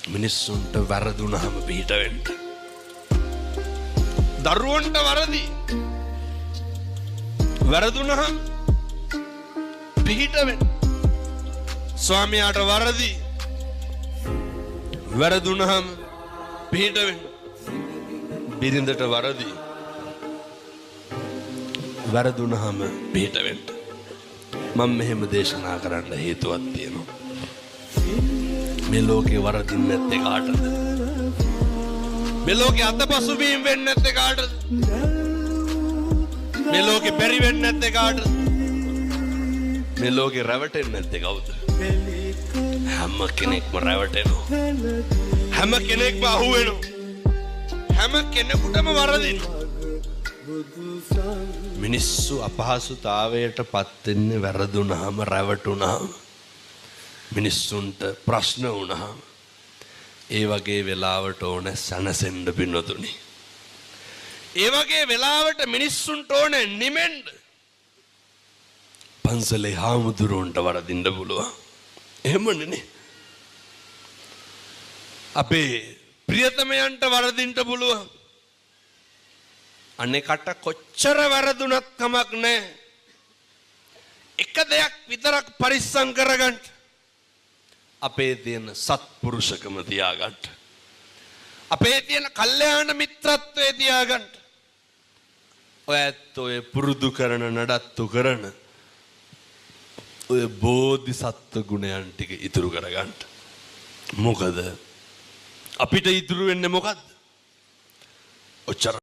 මිනිස්සුන්ට වැරදුනහම පිට වෙන්න. දරුවන්ට වරදි වැරදුනහම පිට වෙන්න. ස්වාමියාට වරදි වැරදුනහම පිට වෙන්න. බිරිඳට වරදි වැරදුනහම පිට වෙන්න. මම මෙහෙම දේශනා කරන්න හේතුවක් තියෙනවා. මේ ලෝකේ වරදින් නැත්තේ කාටද? මේ ලෝකේ අතපසුබීම් වෙන්නේ නැත්තේ කාටද? මේ ලෝකේ බැරි වෙන්නේ නැත්තේ කාටද? මේ ලෝකේ රැවටෙන්නේ නැත්තේ කවුද? හැම කෙනෙක්ම රැවටෙනවා. හැම කෙනෙක්ම අහුවෙනවා. හැම කෙනෙකුටම වරදිනවා. මිනිස්සු අපහසුතාවයට පත් වෙන්නේ වැරදුනහම, රැවටුනහම, මිනිස්සුන්ට ප්‍රශ්න වුණාම. ඒ වගේ වෙලාවට ඕන සනසෙන්න පින්නතුනි. ඒ වගේ වෙලාවට මිනිස්සුන්ට ඕන නිමෙන්න. පන්සලේ හාමුදුරුවන්ට වරදින්න පුළුවන්. එහෙමනේ. අපේ ප්‍රියතමයන්ට වරදින්න පුළුවන්. අනෙකට කොච්චර වැරදුනත් කමක් නැහැ. එක දෙයක් විතරක් පරිස්සම් කරගන්න. අපේ තියෙන සත්පුරුෂකම තියාගන්න. අපේ තියෙන කල්යාණ මිත්‍රත්වයේ තියාගන්න. ඔයත් ඔය පුරුදු කරන නඩත්තු කරන ඔය බෝධිසත්ව ගුණයන් ටික ඉතුරු කරගන්න. මොකද අපිට ඉතුරු වෙන්නේ මොකද්ද? ඔච්චර